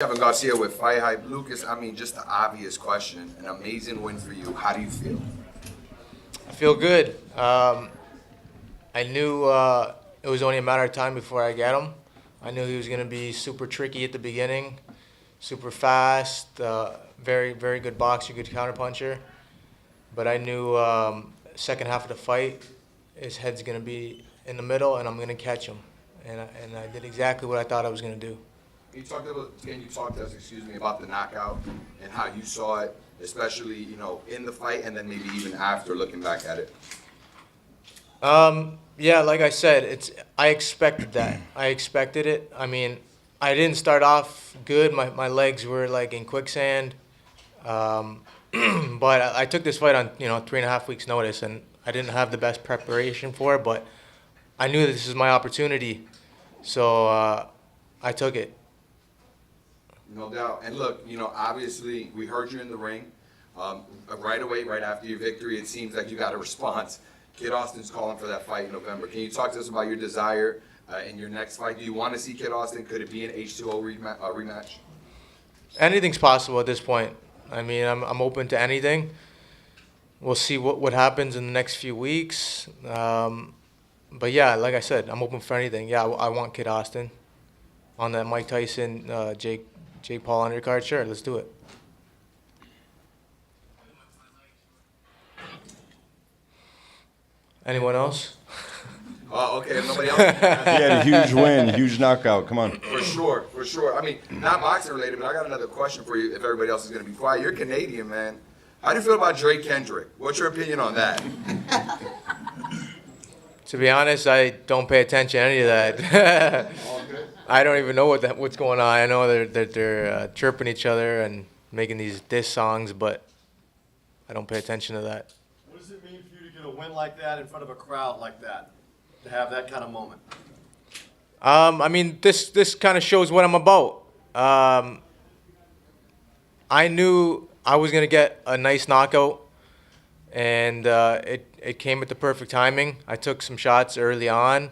Kevin Garcia with Fight Hype. Lucas, I mean, just the obvious question. An amazing win for you. How do you feel? I feel good. I knew it was only a matter of time before I get him. I knew he was going to be super tricky at the beginning, super fast, very, very good boxer, good counterpuncher. But I knew second half of the fight, his head's going to be in the middle, and I'm going to catch him. And I did exactly what I thought I was going to do. Can you talk to us, about the knockout and how you saw it, especially, in the fight and then maybe even after looking back at it? Yeah, like I said, I expected that. I expected it. I mean, I didn't start off good. My legs were like in quicksand. But I took this fight on 3.5 weeks notice, and I didn't have the best preparation for it. But I knew that this was my opportunity, so I took it. No doubt. And look, obviously we heard you in the ring. Right away, right after your victory, it seems like you got a response. Kid Austin's calling for that fight in November. Can you talk to us about your desire in your next fight? Do you want to see Kid Austin? Could it be an H2O rematch? Anything's possible at this point. I mean, I'm open to anything. We'll see what happens in the next few weeks. But yeah, like I said, I'm open for anything. Yeah, I want Kid Austin on that Mike Tyson, Jake Paul undercard. Sure, let's do it. Anyone else? Oh, okay. If nobody else. He had a huge win, huge knockout. Come on. For sure. I mean, not boxing related, but I got another question for you if everybody else is going to be quiet. You're Canadian, man. How do you feel about Drake Kendrick? What's your opinion on that? To be honest, I don't pay attention to any of that. I don't even know what's going on. I know they're chirping each other and making these diss songs, but I don't pay attention to that. What does it mean for you to get a win like that in front of a crowd like that? To have that kind of moment? I mean, this kind of shows what I'm about. I knew I was going to get a nice knockout, and it came at the perfect timing. I took some shots early on,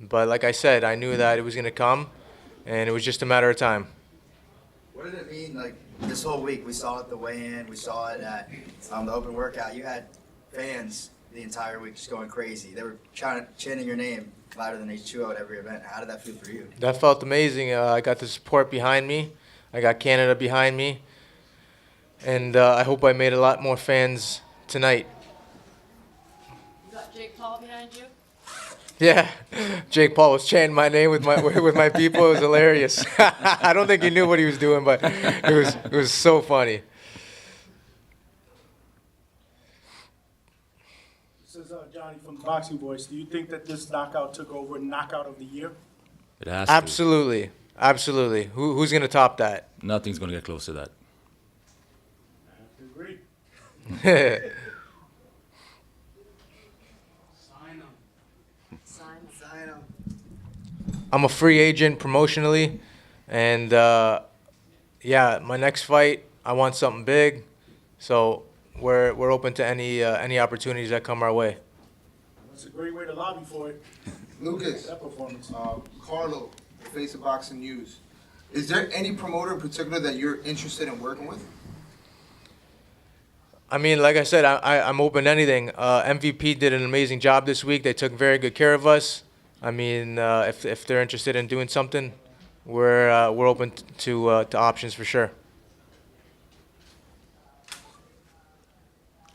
but like I said, I knew that it was going to come, and it was just a matter of time. What did it mean, like, this whole week? We saw it at the weigh-in, we saw it at the open workout. You had fans the entire week just going crazy. They were chanting your name louder than H2O at every event. How did that feel for you? That felt amazing. I got the support behind me. I got Canada behind me. And I hope I made a lot more fans tonight. You got Jake Paul behind you? Yeah, Jake Paul was chanting my name with my people. It was hilarious. I don't think he knew what he was doing, but it was so funny. This is Johnny from Boxing Voice. Do you think that this knockout took over knockout of the year? It has to. Absolutely. Who's gonna top that? Nothing's going to get close to that. I have to agree. Sign him. I'm a free agent promotionally, and yeah, my next fight, I want something big, so we're open to any opportunities that come our way. That's a great way to lobby for it. Lucas, That performance. Carlo, the face of Boxing News. Is there any promoter in particular that you're interested in working with? I mean, like I said, I'm open to anything. MVP did an amazing job this week. They took very good care of us. I mean, if they're interested in doing something, we're open to options for sure.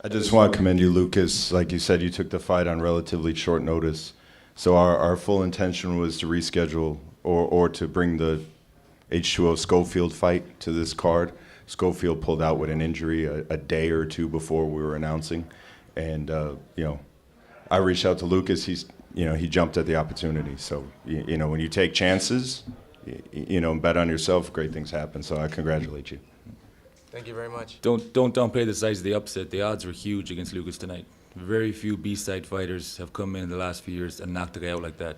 I just want to commend you, Lucas. Like you said, you took the fight on relatively short notice. So our full intention was to reschedule or to bring the H2O Schofield fight to this card. Schofield pulled out with an injury a day or two before we were announcing. And, I reached out to Lucas. He jumped at the opportunity. So, when you take chances, bet on yourself, great things happen. So I congratulate you. Thank you very much. Don't downplay the size of the upset. The odds were huge against Lucas tonight. Very few B-side fighters have come in the last few years and knocked a guy out like that.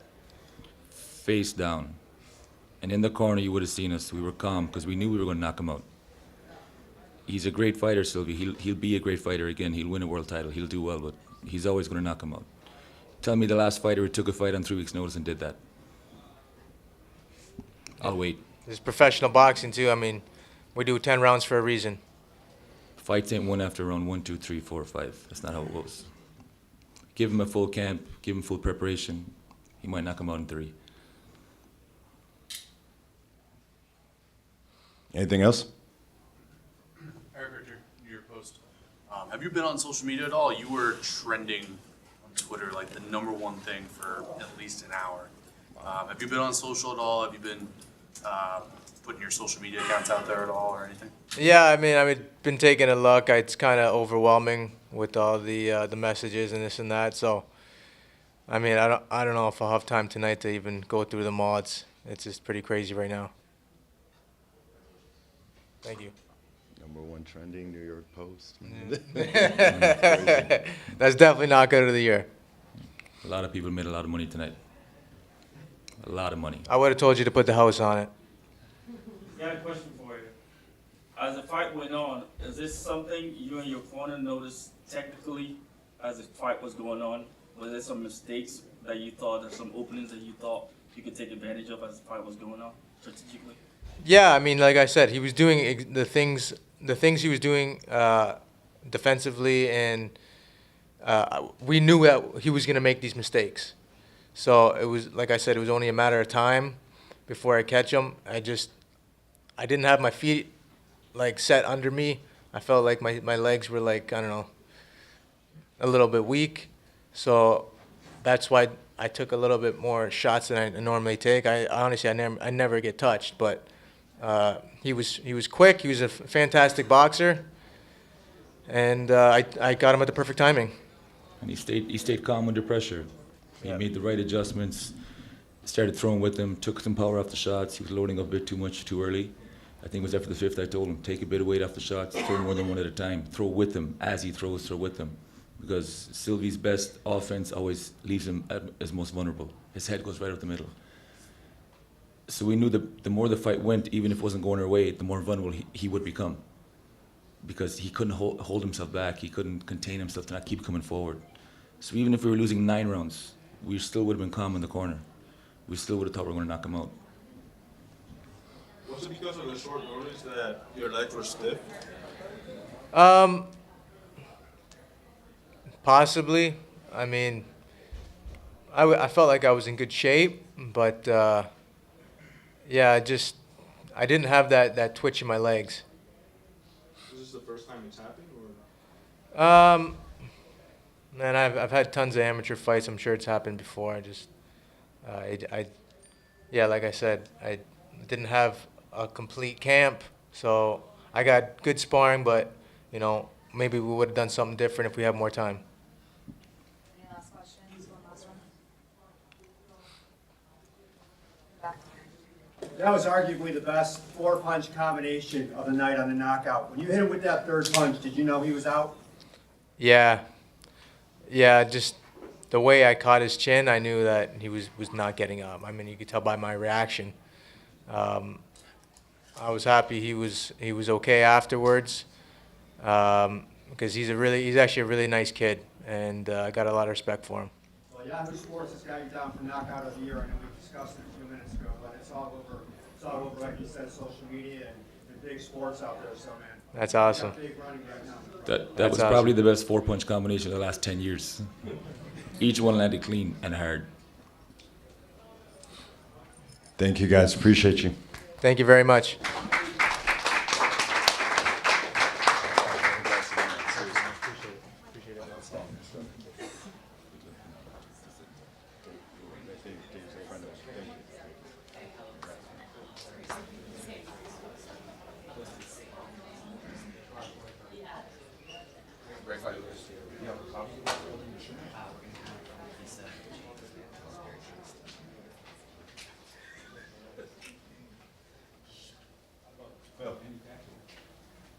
Face down. And in the corner, you would have seen us. We were calm because we knew we were going to knock him out. He's a great fighter, Sylvie. He'll be a great fighter again. He'll win a world title. He'll do well, but he's always going to knock him out. Tell me the last fighter who took a fight on 3 weeks' notice and did that. I'll wait. This is professional boxing too. I mean, we do 10 rounds for a reason. Fights ain't won after round 1, 2, 3, 4, 5. That's not how it goes. Give him a full camp, give him full preparation. He might knock him out in 3. Anything else? Eric Richard, New York Post. Have you been on social media at all? You were trending on Twitter like the #1 thing for at least an hour. Have you been on social at all? Have you been putting your social media accounts out there at all or anything? Yeah, I mean, I've been taking a look. It's kind of overwhelming with all the messages and this and that. So, I mean, I don't know if I'll have time tonight to even go through them all. It's just pretty crazy right now. Thank you. #1 trending, New York Post. That's definitely not good of the year. A lot of people made a lot of money tonight. A lot of money. I would have told you to put the house on it. Got a question for you. As the fight went on, is this something you and your corner noticed technically as the fight was going on? Was there some mistakes that you thought, or some openings that you thought you could take advantage of as the fight was going on strategically? Yeah, I mean, like I said, he was doing the things he was doing defensively, and we knew that he was going to make these mistakes. So it was, like I said, it was only a matter of time before I catch him. I didn't have my feet like set under me. I felt like my legs were like, I don't know, a little bit weak. So that's why I took a little bit more shots than I normally take. I never get touched, but he was quick. He was a fantastic boxer, and I got him at the perfect timing. And he stayed calm under pressure. He made the right adjustments, started throwing with him, took some power off the shots. He was loading up a bit too much too early. I think it was after the 5th I told him, take a bit of weight off the shots, throw more than one at a time. Throw with him. As he throws, throw with him. Because Sylvie's best offense always leaves him as most vulnerable. His head goes right up the middle. So we knew the more the fight went, even if it wasn't going our way, the more vulnerable he would become. Because he couldn't hold himself back. He couldn't contain himself to not keep coming forward. So even if we were losing 9 rounds, we still would have been calm in the corner. We still would have thought we were going to knock him out. Was it because of the short notice that your legs were stiff? Possibly. I mean, I felt like I was in good shape, but yeah, I didn't have that twitch in my legs. Is this the first time it's happened, or? Man, I've had tons of amateur fights. I'm sure it's happened before. Yeah, like I said, I didn't have a complete camp, so I got good sparring, but maybe we would have done something different if we had more time. Any last questions? One last one. Back. That was arguably the best 4-punch combination of the night on the knockout. When you hit him with that 3rd punch, did you know he was out? Yeah, just the way I caught his chin, I knew that he was not getting up. I mean, you could tell by my reaction. I was happy he was okay afterwards, because he's actually a really nice kid, and I got a lot of respect for him. Well, Yahoo Sports has got you down for knockout of the year. I know we discussed it a few minutes ago, but it's all over, like you said, social media and big sports out there. So, man, That's awesome. you got big running right now. That was awesome. probably the best 4-punch combination of the last 10 years. Each one landed clean and hard. Thank you, guys. Appreciate you. Thank you very much. Great fight, Lucas.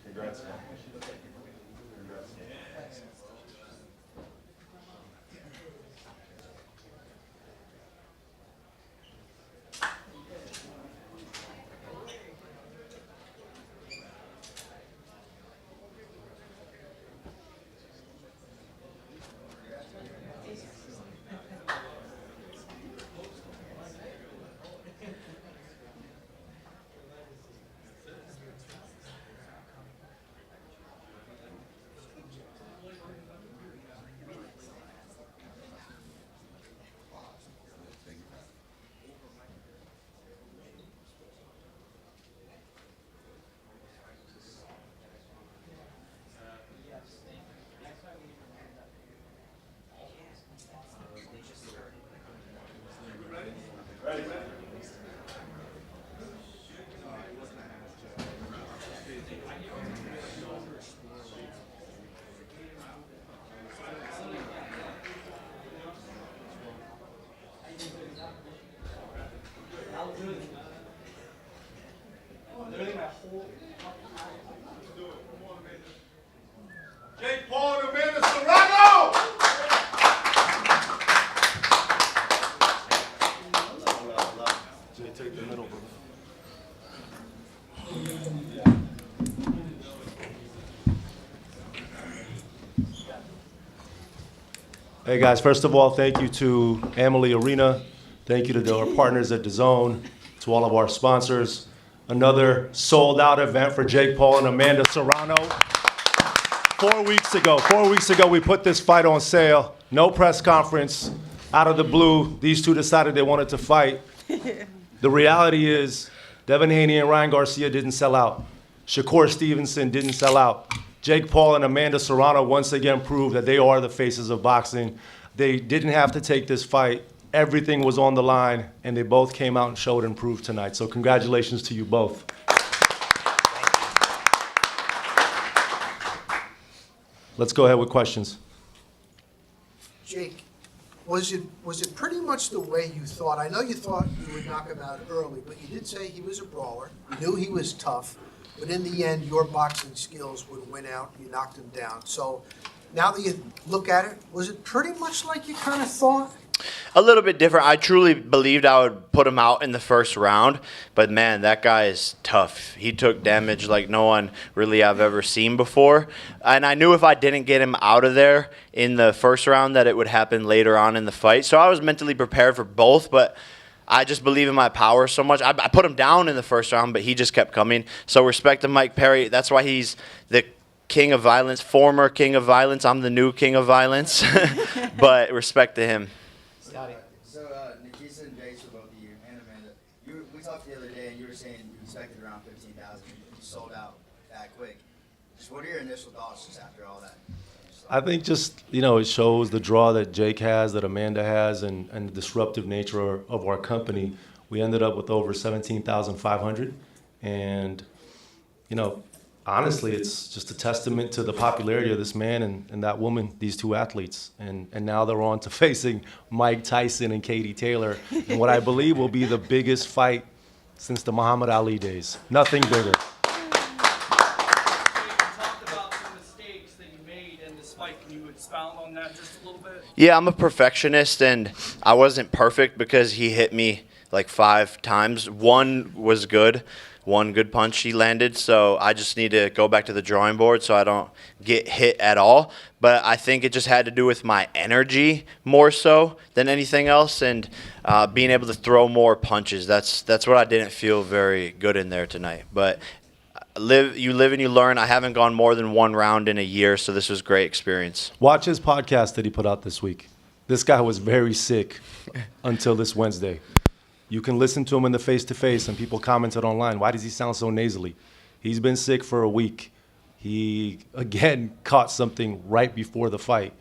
Congrats, man. Jake Paul and Amanda Serrano! Jay, take the middle, bro. Hey guys, first of all, thank you to Amalie Arena. Thank you to our partners at DAZN, to all of our sponsors. Another sold out event for Jake Paul and Amanda Serrano. 4 weeks ago, we put this fight on sale. No press conference. Out of the blue, these two decided they wanted to fight. The reality is, Devin Haney and Ryan Garcia didn't sell out. Shakur Stevenson didn't sell out. Jake Paul and Amanda Serrano once again proved that they are the faces of boxing. They didn't have to take this fight. Everything was on the line, and they both came out and showed and proved tonight. So congratulations to you both. Let's go ahead with questions. Jake, was it pretty much the way you thought? I know you thought you would knock him out early, but you did say he was a brawler. You knew he was tough, but in the end, your boxing skills would win out. You knocked him down. So now that you look at it, was it pretty much like you kind of thought? A little bit different. I truly believed I would put him out in the first round, but man, that guy is tough. He took damage like no one really I've ever seen before, and I knew if I didn't get him out of there in the first round that it would happen later on in the fight. So I was mentally prepared for both, but I just believe in my power so much. I put him down in the first round, but he just kept coming. So respect to Mike Perry. That's why he's the king of violence, former king of violence. I'm the new king of violence, but respect to him. So, Nikisa and Jace were both of you, and Amanda. We talked the other day, and you were saying you expected around 15,000. You sold out that quick. Just what are your initial thoughts just after all that? I think just, it shows the draw that Jake has, that Amanda has, and the disruptive nature of our company. We ended up with over 17,500. And, honestly, it's just a testament to the popularity of this man and that woman, these two athletes. And now they're on to facing Mike Tyson and Katie Taylor in what I believe will be the biggest fight since the Muhammad Ali days. Nothing bigger. Yeah, I'm a perfectionist, and I wasn't perfect because he hit me like 5 times. One was good. One good punch he landed, so I just need to go back to the drawing board so I don't get hit at all. But I think it just had to do with my energy more so than anything else, and being able to throw more punches. That's what I didn't feel very good in there tonight. But you live and you learn. I haven't gone more than 1 round in a year, so this was a great experience. Watch his podcast that he put out this week. This guy was very sick until this Wednesday. You can listen to him in the face-to-face, and people commented online, why does he sound so nasally? He's been sick for a week. He, again, caught something right before the fight.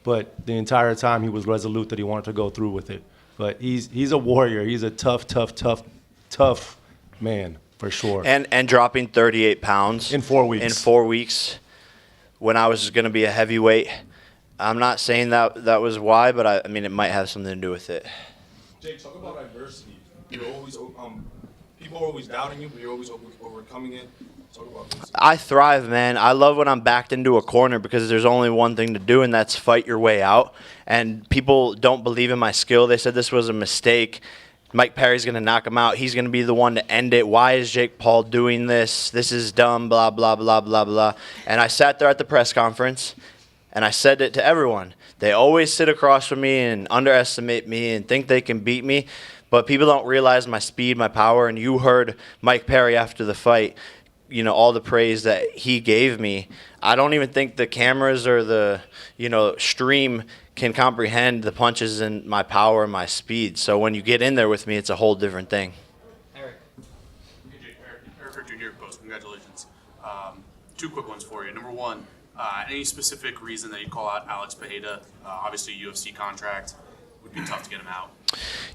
But the entire time he was resolute that he wanted to go through with it. But he's a warrior. He's a tough man, for sure. And dropping 38 pounds. In 4 weeks. In 4 weeks when I was going to be a heavyweight. I'm not saying that was why, but I mean, it might have something to do with it. Jake, talk about adversity. You're always people are always doubting you, but you're always overcoming it. Talk about this. I thrive, man. I love when I'm backed into a corner because there's only one thing to do, and that's fight your way out. And people don't believe in my skill. They said this was a mistake. Mike Perry's going to knock him out. He's going to be the one to end it. Why is Jake Paul doing this? This is dumb, blah, blah, blah, blah, blah. And I sat there at the press conference, and I said it to everyone. They always sit across from me and underestimate me and think they can beat me. But people don't realize my speed, my power, and you heard Mike Perry after the fight, all the praise that he gave me. I don't even think the cameras or the, stream can comprehend the punches and my power and my speed. So when you get in there with me, it's a whole different thing. Eric. Hey, Eric Jr. Post, congratulations. 2 quick ones for you. Number 1, any specific reason that you call out Alex Pereira? Obviously, UFC contract. Would be tough to get him out.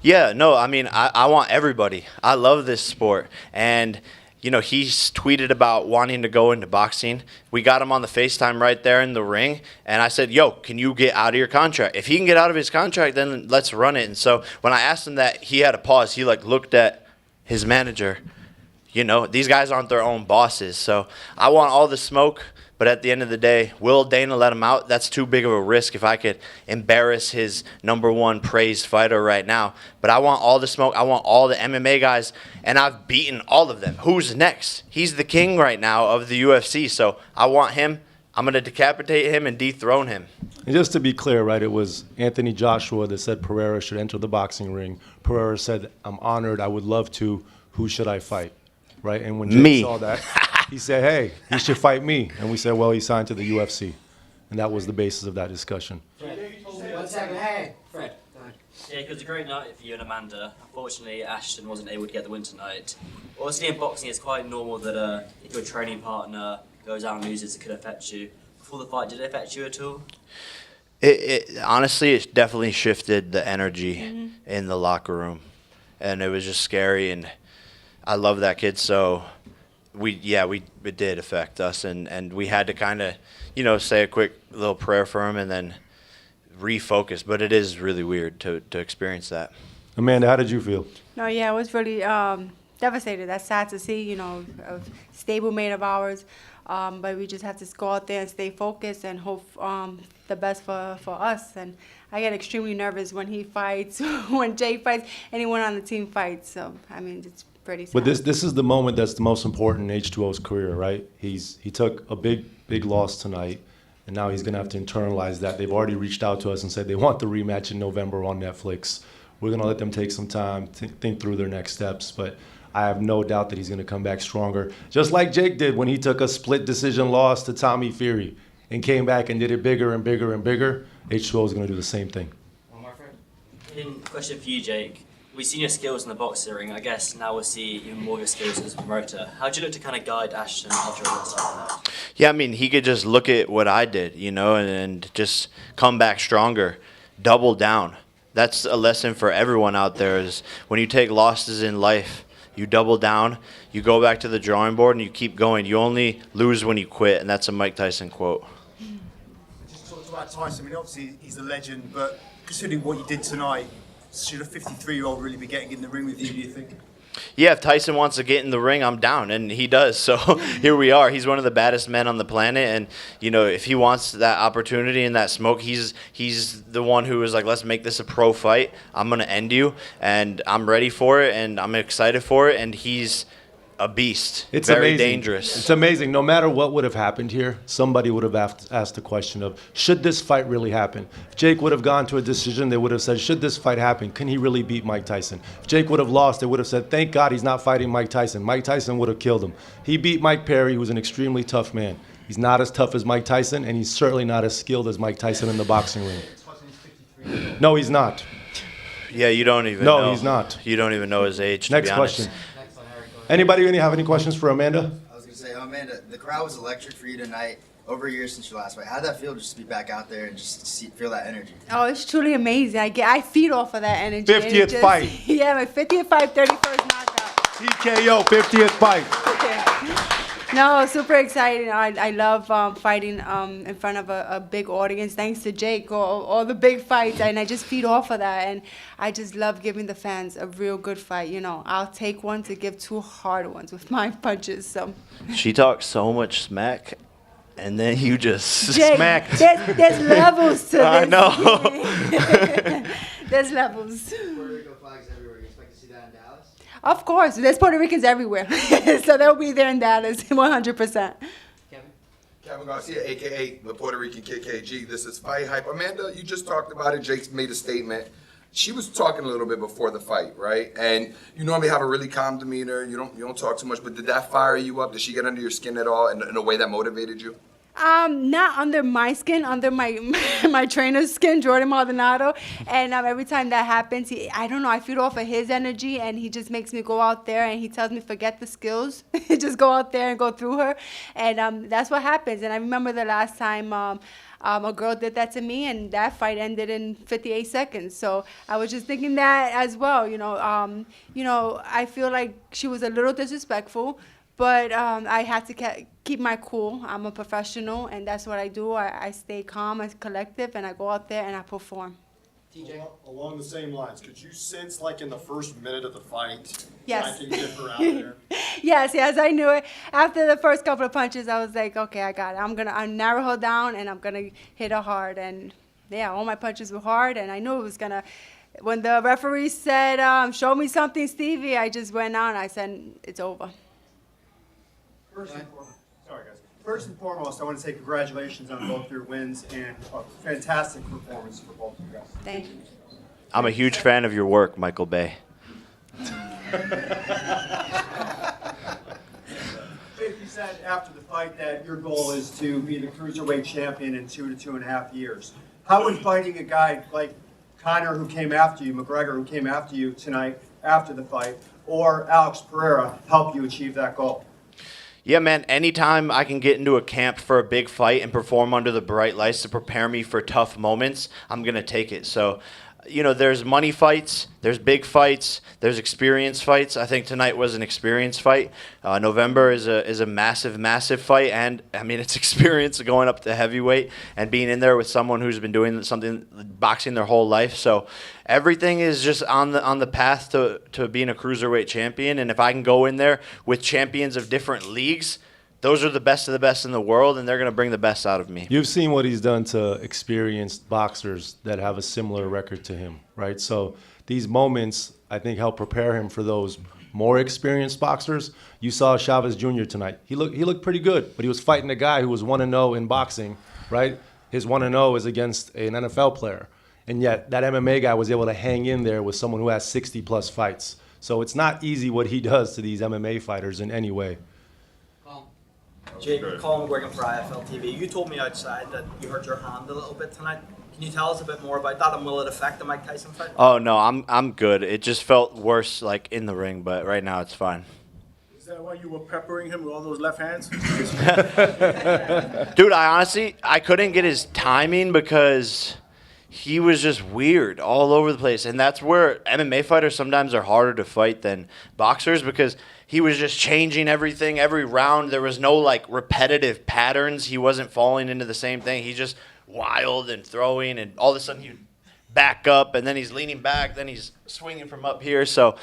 Yeah, no, I mean, I want everybody. I love this sport. And, he's tweeted about wanting to go into boxing. We got him on the FaceTime right there in the ring. And I said, yo, can you get out of your contract? If he can get out of his contract, then let's run it. And so when I asked him that, he had a pause. He, looked at his manager. you know, these guys aren't their own bosses. So I want all the smoke, but at the end of the day, will Dana let him out? That's too big of a risk if I could embarrass his #1 praised fighter right now. But I want all the smoke. I want all the MMA guys, and I've beaten all of them. Who's next? He's the king right now of the UFC, so I want him. I'm going to decapitate him and dethrone him. And just to be clear, right, it was Anthony Joshua that said Pereira should enter the boxing ring. Pereira said, I'm honored, I would love to. Who should I fight? Right? And when Jake saw that, he said, hey, he should fight me. And we said, well, he signed to the UFC. And that was the basis of that discussion. One second, hey, Fred. Yeah, it was a great night for you and Amanda. Unfortunately, Ashton wasn't able to get the win tonight. Obviously, in boxing, it's quite normal that if your training partner goes out and loses, it could affect you. Before the fight, did it affect you at all? Honestly, it definitely shifted the energy in the locker room. And it was just scary, and I love that kid, so it did affect us, and we had to kind of, you know, say a quick little prayer for him and then refocus. But it is really weird to experience that. Amanda, how did you feel? No, yeah, it was really devastated. That's sad to see, you know, a stable mate of ours. But we just have to go out there and stay focused and hope the best for us. And I get extremely nervous when he fights, when Jake fights, anyone on the team fights. So, I mean, it's pretty sad. But this is the moment that's the most important in H2O's career, right? He took a big loss tonight, and now he's going to have to internalize that. They've already reached out to us and said they want the rematch in November on Netflix. We're going to let them take some time to think through their next steps. But I have no doubt that he's going to come back stronger, just like Jake did when he took a split decision loss to Tommy Fury and came back and did it bigger and bigger and bigger. H2O is going to do the same thing. One more, Fred. Question for you, Jake. We've seen your skills in the boxing ring. I guess now we'll see even more of your skills as a promoter. How do you look to kind of guide Ashton after a loss like that? Yeah, I mean, he could just look at what I did, you know, and just come back stronger, double down. That's a lesson for everyone out there is when you take losses in life, you double down, you go back to the drawing board, and you keep going. You only lose when you quit, and that's a Mike Tyson quote. Just talked about Tyson. I mean, obviously he's a legend, but considering what you did tonight, should a 53-year-old really be getting in the ring with you, do you think? Yeah, if Tyson wants to get in the ring, I'm down, and he does. So here we are. He's one of the baddest men on the planet, and you know, if he wants that opportunity and that smoke, he's the one who is like, let's make this a pro fight. I'm gonna end you, and I'm ready for it, and I'm excited for it, and he's a beast. It's very amazing. dangerous. It's amazing. No matter what would have happened here, somebody would have asked the question of, should this fight really happen? If Jake would have gone to a decision, they would have said, should this fight happen? Can he really beat Mike Tyson? If Jake would have lost, they would have said, thank God he's not fighting Mike Tyson. Mike Tyson would have killed him. He beat Mike Perry, who's an extremely tough man. He's not as tough as Mike Tyson, and he's certainly not as skilled as Mike Tyson in the boxing ring. No, he's not. Yeah, you don't even know. No, he's not. You don't even know his age, to Next be honest. question. Anybody have any questions for Amanda? I was going to say, Amanda, the crowd was electric for you tonight. Over a year since your last fight. How'd that feel just to be back out there and just feel that energy? Oh, it's truly amazing. I feed off of that energy. 50th fight. Yeah, my 50th fight, 31st knockout. TKO, 50th fight. No, super exciting. I love fighting in front of a big audience. Thanks to Jake, all the big fights, and I just feed off of that. And I just love giving the fans a real good fight. You know, I'll take one to give two hard ones with my punches. So She talks so much smack, and then you just Jake, smack. There's levels to this. I know. There's levels. Puerto Rico flags everywhere. You expect to see that in Dallas? Of course, there's Puerto Ricans everywhere, so they'll be there in Dallas, 100%. Kevin Garcia, a.k.a. the Puerto Rican Kid KG. This is Fight Hype. Amanda, you just talked about it. Jake's made a statement. She was talking a little bit before the fight, right? And you normally have a really calm demeanor. You don't talk too much. But did that fire you up? Did she get under your skin at all in a way that motivated you? Not under my skin, under my trainer's skin, Jordan Maldonado. And every time that happens, I don't know, I feed off of his energy, and he just makes me go out there, and he tells me forget the skills, just go out there and go through her, and that's what happens. And I remember the last time a girl did that to me, and that fight ended in 58 seconds. So I was just thinking that as well. You know, I feel like she was a little disrespectful. But I had to keep my cool. I'm a professional, and that's what I do. I stay calm and collective, and I go out there and I perform. Along the same lines, could you sense, like in the first minute of the fight, Yes. I can get her out there? Yes, I knew it. After the first couple of punches, I was like, okay, I got it. I'll narrow her down, and I'm gonna hit her hard. And yeah, all my punches were hard, and I knew it was gonna. When the referee said, "Show me something, Stevie," I just went out and I said, "It's over." First and foremost, I want to say congratulations on both your wins and a fantastic performance for both of you guys. Thank you. I'm a huge fan of your work, Michael Bay. Jake, you said after the fight that your goal is to be the cruiserweight champion in 2 to 2.5 years. How would fighting a guy like Conor, who came after you, McGregor, who came after you tonight after the fight, or Alex Pereira help you achieve that goal? Yeah, man, anytime I can get into a camp for a big fight and perform under the bright lights to prepare me for tough moments, I'm going to take it. So, you know, there's money fights, there's big fights, there's experience fights. I think tonight was an experience fight. November is a massive fight, and I mean it's experience going up to heavyweight and being in there with someone who's been doing something boxing their whole life. So everything is just on the path to being a cruiserweight champion, and if I can go in there with champions of different leagues, those are the best of the best in the world, and they're going to bring the best out of me. You've seen what he's done to experienced boxers that have a similar record to him, right? So these moments, I think, help prepare him for those more experienced boxers. You saw Chavez Jr. tonight. He looked pretty good, but he was fighting a guy who was 1-0 in boxing, right? His 1-0 is against an NFL player. And yet that MMA guy was able to hang in there with someone who has 60-plus fights. So it's not easy what he does to these MMA fighters in any way. Jake, Colin Wigan for IFL TV. You told me outside that you hurt your hand a little bit tonight. Can you tell us a bit more about that, and will it affect the Mike Tyson fight? Oh, no, I'm good. It just felt worse, like, in the ring, but right now it's fine. Is that why you were peppering him with all those left hands? Dude, I couldn't get his timing because he was just weird all over the place. And that's where MMA fighters sometimes are harder to fight than boxers, because he was just changing everything every round. There was no, like, repetitive patterns. He wasn't falling into the same thing. He's just wild and throwing, and all of a sudden he'd back up, and then he's leaning back, then he's swinging from up here. So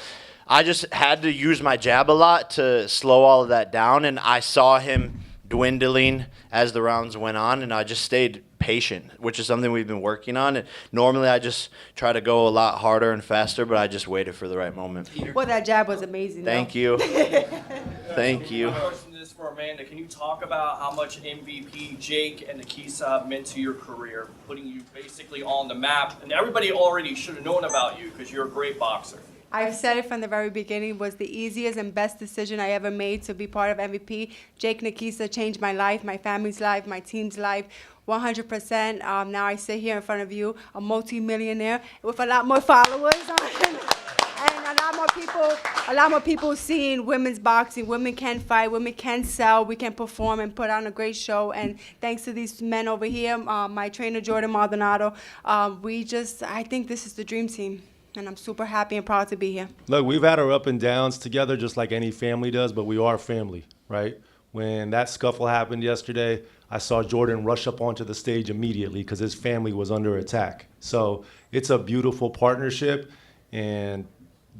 I just had to use my jab a lot to slow all of that down, and I saw him dwindling as the rounds went on, and I just stayed patient, which is something we've been working on. And normally I just try to go a lot harder and faster, but I just waited for the right moment. Well, that jab was amazing. Thank you. Thank you. My question is for Amanda. Can you talk about how much MVP Jake and Nikisa meant to your career, putting you basically on the map? And everybody already should have known about you because you're a great boxer. I've said it from the very beginning. It was the easiest and best decision I ever made to be part of MVP. Jake Nikisa changed my life, my family's life, my team's life, 100%. Now I sit here in front of you, a multi-millionaire with a lot more followers and a lot more people seeing women's boxing. Women can fight, women can sell, we can perform and put on a great show. And thanks to these men over here, my trainer Jordan Maldonado, I think this is the dream team. And I'm super happy and proud to be here. Look, we've had our up and downs together just like any family does, but we are family, right? When that scuffle happened yesterday, I saw Jordan rush up onto the stage immediately because his family was under attack. So it's a beautiful partnership, and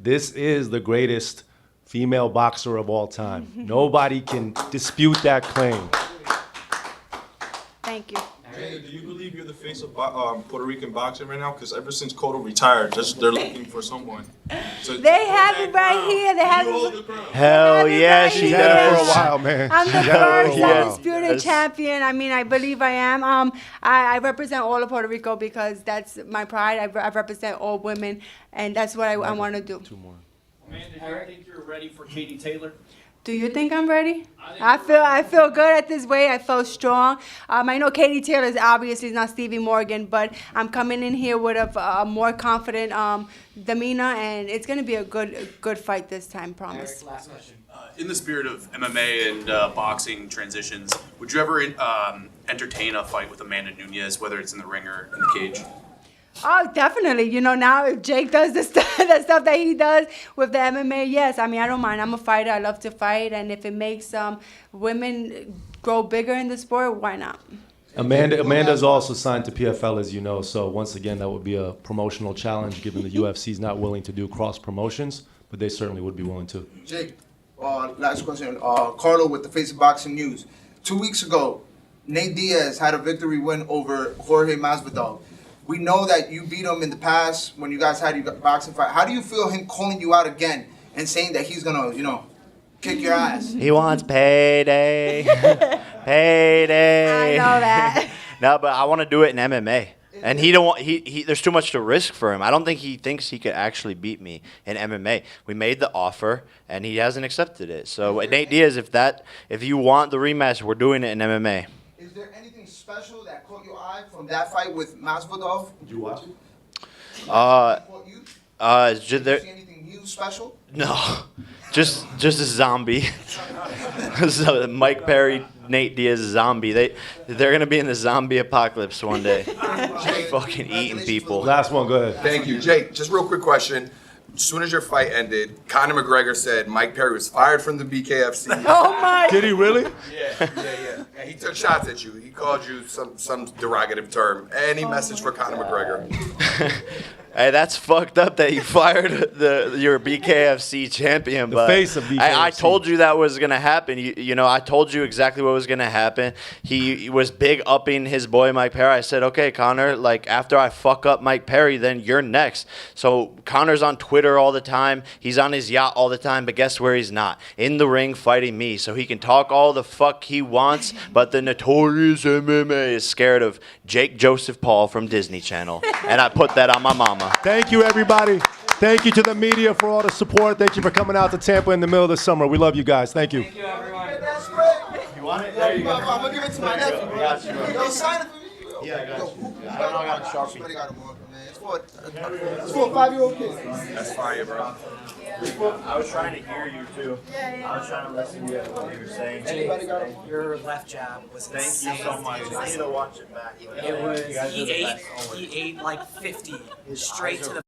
this is the greatest female boxer of all time. Nobody can dispute that claim. Thank you. Amanda, do you believe you're the face of Puerto Rican boxing right now? Because ever since Cotto retired, they're looking for someone. They have it right here. They have it. Hell yeah, she had it for a does. while, man. I'm the She had it for first a while. undisputed champion. I mean, I believe I am. I represent all of Puerto Rico because that's my pride. I represent all women, and that's what I want to do. Amanda, do you think you're ready for Katie Taylor? Do you think I'm ready? I feel good at this weight. I feel strong. I know Katie Taylor is obviously not Stevie Morgan, but I'm coming in here with a more confident demeanor, and it's going to be a good fight this time, promise. Last question. In the spirit of MMA and boxing transitions, would you ever entertain a fight with Amanda Nunes, whether it's in the ring or in the cage? Oh, definitely. You know, now if Jake does the stuff that he does with the MMA, yes. I mean, I don't mind. I'm a fighter. I love to fight. And if it makes women grow bigger in the sport, why not? Amanda's also signed to PFL, as you know. So once again, that would be a promotional challenge, given the UFC's not willing to do cross promotions, but they certainly would be willing to. Jake, last question. Carlo with the Face of Boxing News. 2 weeks ago, Nate Diaz had a victory win over Jorge Masvidal. We know that you beat him in the past when you guys had your boxing fight. How do you feel him calling you out again and saying that he's gonna, kick your ass? He wants payday. Payday. I know that. No, but I want to do it in MMA. And he don't want he there's too much to risk for him. I don't think he thinks he could actually beat me in MMA. We made the offer and he hasn't accepted it. So Nate Diaz, if you want the rematch, we're doing it in MMA. Is there anything special that caught your eye from that fight with Masvidal? Did you watch it? Did you see anything new special? No, just a zombie. So Mike Perry, Nate Diaz, zombie. They're gonna be in the zombie apocalypse one day. Fucking eating people. Last one, go ahead. Thank you. Jake, just real quick question. As soon as your fight ended, Conor McGregor said Mike Perry was fired from the BKFC. Oh my! Did he really? Yeah. And he took shots at you. He called you some derogative term. Any message for Conor McGregor? Hey, that's fucked up that you fired your BKFC champion. But face of BKFC. I told you that was going to happen. You know, I told you exactly what was going to happen. He was big upping his boy Mike Perry. I said, okay, Conor, like after I fuck up Mike Perry, then you're next. So Conor's on Twitter all the time. He's on his yacht all the time. But guess where he's not? In the ring fighting me. So he can talk all the fuck he wants. But the notorious MMA is scared of Jake Joseph Paul from Disney Channel. And I put that on my mama. Thank you, everybody. Thank you to the media for all the support. Thank you for coming out to Tampa in the middle of the summer. We love you guys. Thank you. You want it? There you go. I'm gonna give it to my nephew. Yo, sign it for me. Yeah, I got you. I don't know, I got a Sharpie. It's for a 5-year-old kid. That's fire, bro. I was trying to hear you too. I was trying to listen to what you were saying. Your left jab was Thank insane. you so much. I need to watch it back. It was, he ate like 50 straight to the